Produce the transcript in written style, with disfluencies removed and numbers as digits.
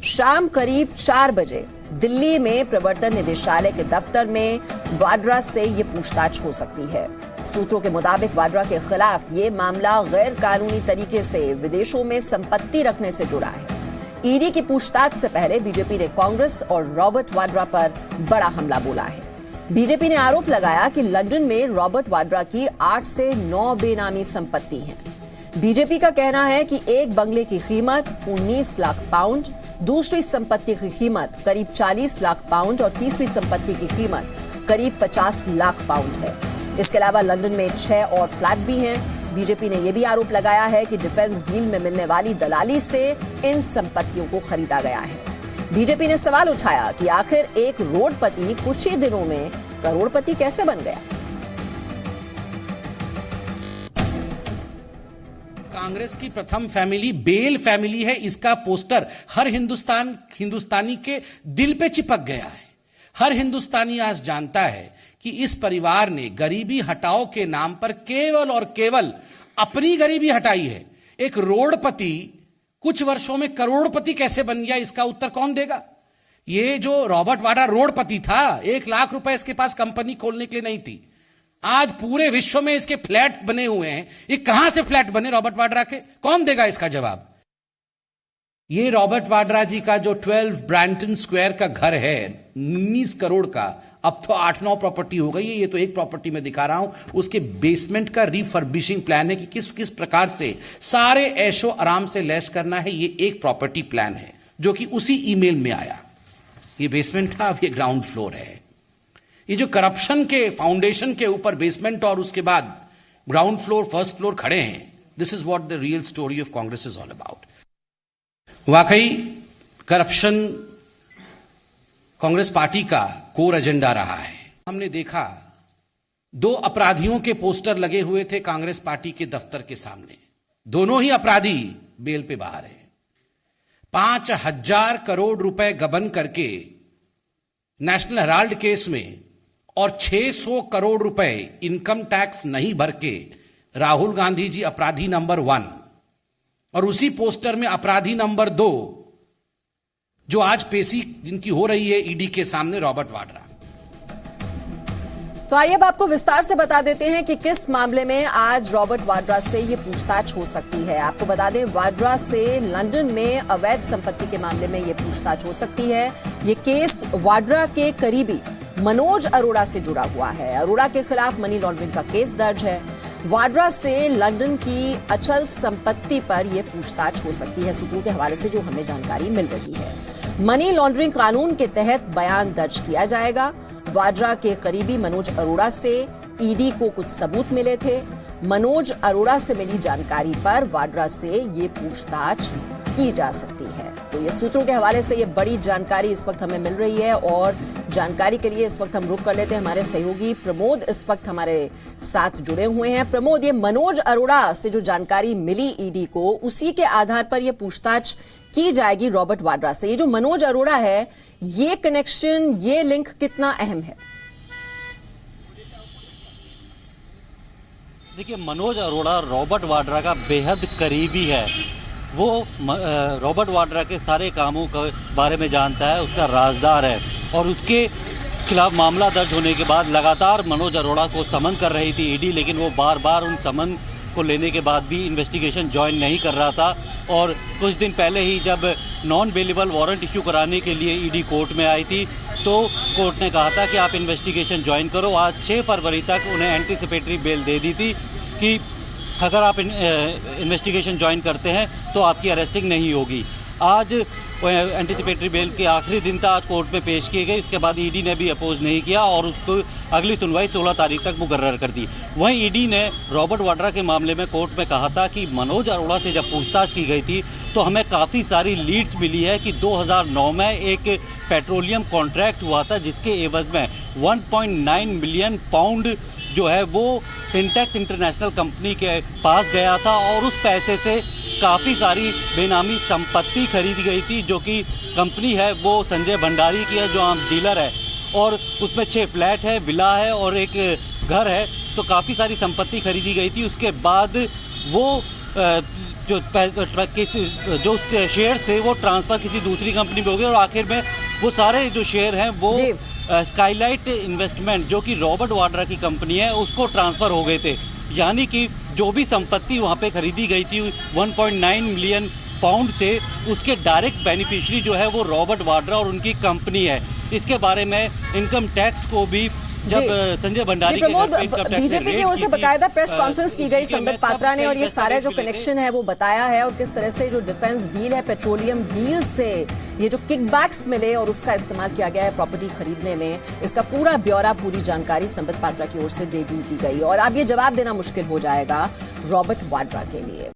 शाम करीब 4 बजे दिल्ली में प्रवर्तन निदेशालय के दफ्तर में वाड्रा से ये पूछताछ हो सकती है। सूत्रों के मुताबिक वाड्रा के खिलाफ ये मामला गैर कानूनी तरीके से विदेशों में संपत्ति रखने से जुड़ा है। ईडी की पूछताछ से पहले बीजेपी ने कांग्रेस और रॉबर्ट वाड्रा पर बड़ा हमला बोला है। बीजेपी ने आरोप लगाया कि लंदन में रॉबर्ट वाड्रा की 8 से 9 बेनामी संपत्ति है। बीजेपी का कहना है कि एक बंगले की कीमत 19 लाख पाउंड, दूसरी संपत्ति की कीमत करीब 40 लाख पाउंड और तीसरी संपत्ति की कीमत करीब 50 लाख पाउंड है। इसके अलावा लंदन में 6 और फ्लैट भी हैं। बीजेपी ने यह भी आरोप लगाया है कि डिफेंस डील में मिलने वाली दलाली से इन संपत्तियों को खरीदा गया है। बीजेपी ने सवाल उठाया कि आखिर एक रोडपति कुछ ही दिनों में करोड़पति कैसे बन गया। कांग्रेस की प्रथम फैमिली बेल फैमिली है, इसका पोस्टर हर हिंदुस्तानी के दिल पे चिपक गया है। हर हिंदुस्तानी आज जानता है कि इस परिवार ने गरीबी हटाओ के नाम पर केवल और केवल अपनी गरीबी हटाई है। एक रोडपति कुछ वर्षों में करोड़पति कैसे बन गया, इसका उत्तर कौन देगा? ये जो रॉबर्ट वाड्रा रोडपति था, 1 लाख रुपए इसके पास कंपनी खोलने के लिए नहीं थी। आज पूरे विश्व में इसके फ्लैट बने हुए हैं। ये कहां से फ्लैट बने रॉबर्ट वाड्रा के? कौन देगा इसका जवाब? ये रॉबर्ट वाड्रा जी का जो 12 ब्रैंटन स्क्वायर का घर है 19 करोड़ का, अब तो 8-9 प्रॉपर्टी हो गई है। ये तो एक प्रॉपर्टी में दिखा रहा हूं, उसके बेसमेंट का रिफर्बिशिंग प्लान है कि किस किस प्रकार से सारे ऐशो आराम से लैश करना है। ये एक प्रॉपर्टी प्लान है जो कि उसी ईमेल में आया। ये बेसमेंट था, अब ये ग्राउंड फ्लोर है। ये जो करप्शन के फाउंडेशन के ऊपर बेसमेंट और उसके बाद ग्राउंड फ्लोर, फर्स्ट फ्लोर खड़े हैं, this is what the real story of Congress is all about. वाकई करप्शन कांग्रेस पार्टी का कोर एजेंडा रहा है। हमने देखा 2 अपराधियों के पोस्टर लगे हुए थे कांग्रेस पार्टी के दफ्तर के सामने। दोनों ही अपराधी बेल पे बाहर हैं। 5,000 करोड़ रुपए गबन करके नेशनल हेराल्ड केस में और 600 करोड़ रुपए इनकम टैक्स नहीं भर के राहुल गांधी जी अपराधी नंबर 1 और उसी पोस्टर में अपराधी नंबर 2 जो आज पेशी जिनकी हो रही है ईडी के सामने, रॉबर्ट वाड्रा। तो आइए अब आपको विस्तार से बता देते हैं कि किस मामले में आज रॉबर्ट वाड्रा से ये पूछताछ हो सकती है। आपको बता दें, वाड्रा से लंदन में अवैध संपत्ति के मामले में ये पूछताछ हो सकती है। ये केस वाड्रा के करीबी मनोज अरोड़ा से जुड़ा हुआ है। अरोड़ा के खिलाफ मनी लॉन्ड्रिंग का केस दर्ज है। वाड्रा से लंदन की अचल संपत्ति पर यह पूछताछ हो सकती है, सूत्रों के हवाले से जो हमें जानकारी मिल रही है। मनी लॉन्ड्रिंग कानून के तहत बयान दर्ज किया जाएगा। वाड्रा के करीबी मनोज अरोड़ा से ईडी को कुछ सबूत मिले थे। मनोज अरोड़ा से मिली जानकारी पर वाड्रा से ये पूछताछ की जा सकती है। तो ये सूत्रों के हवाले से ये बड़ी जानकारी इस वक्त हमें मिल रही है और जानकारी के लिए इस वक्त हम रुक कर लेते हैं। हमारे सहयोगी प्रमोद इस वक्त हमारे साथ जुड़े हुए हैं। प्रमोद, ये मनोज अरोड़ा से जो जानकारी मिली ईडी को, उसी के आधार पर यह पूछताछ की जाएगी रॉबर्ट वाड्रा से। ये जो मनोज अरोड़ा है, ये कनेक्शन, ये लिंक कितना अहम है? देखिए, मनोज अरोड़ा रॉबर्ट वाड्रा का बेहद करीबी है। वो रॉबर्ट वाड्रा के सारे कामों के बारे में जानता है, उसका राजदार है और उसके खिलाफ मामला दर्ज होने के बाद लगातार मनोज अरोड़ा को समन कर रही थी ईडी, लेकिन वो बार बार उन समन को लेने के बाद भी इन्वेस्टिगेशन ज्वाइन नहीं कर रहा था। और कुछ दिन पहले ही जब नॉन बेलेबल वारंट इश्यू कराने के लिए ईडी कोर्ट में आई थी, तो कोर्ट ने कहा था कि आप इन्वेस्टिगेशन ज्वाइन करो। आज 6 फरवरी तक उन्हें एंटीसिपेटरी बेल दे दी थी कि अगर आप इन्वेस्टिगेशन ज्वाइन करते हैं तो आपकी अरेस्टिंग नहीं होगी। आज एंटीसिपेटरी बेल के आखिरी दिन था, आज कोर्ट में पेश किए गए। इसके बाद ईडी ने भी अपोज नहीं किया और उसको अगली सुनवाई 16 तारीख तक मुकर्रर कर दी। वहीं ईडी ने रॉबर्ट वाड्रा के मामले में कोर्ट में कहा था कि मनोज अरोड़ा से जब पूछताछ की गई थी तो हमें काफ़ी सारी लीड्स मिली है कि 2009 में एक पेट्रोलियम कॉन्ट्रैक्ट हुआ था जिसके एवज में 1.9 मिलियन पाउंड जो है वो सिंटेक्स इंटरनेशनल कंपनी के पास गया था और उस पैसे से काफ़ी सारी बेनामी संपत्ति खरीदी गई थी, जो कि कंपनी है वो संजय भंडारी की है जो आम डीलर है और उसमें 6 फ्लैट है, विला है और एक घर है। तो काफ़ी सारी संपत्ति खरीदी गई थी। उसके बाद वो जो शेयर थे वो ट्रांसफर किसी दूसरी कंपनी में हो गए और आखिर में वो सारे जो शेयर हैं वो स्काईलाइट इन्वेस्टमेंट जो कि रॉबर्ट वाड्रा की कंपनी है उसको ट्रांसफर हो गए थे। यानी कि जो भी संपत्ति वहां पे खरीदी गई थी 1.9 मिलियन पाउंड से, उसके डायरेक्ट बेनिफिशियरी जो है वो रॉबर्ट वाड्रा और उनकी कंपनी है। इसके बारे में इनकम टैक्स को भी जब संजय भंडारी प्रमोद, बीजेपी की ओर से बकायदा प्रेस कॉन्फ्रेंस की गई संबित पात्रा ने और ये सारा जो कनेक्शन है वो बताया है और किस तरह से जो डिफेंस डील है, पेट्रोलियम डील से ये जो किकबैक्स मिले और उसका इस्तेमाल किया गया है प्रॉपर्टी खरीदने में, इसका पूरा ब्यौरा, पूरी जानकारी संबित पात्रा की ओर से दे दी गई और अब ये जवाब देना मुश्किल हो जाएगा रॉबर्ट वाड्रा के लिए।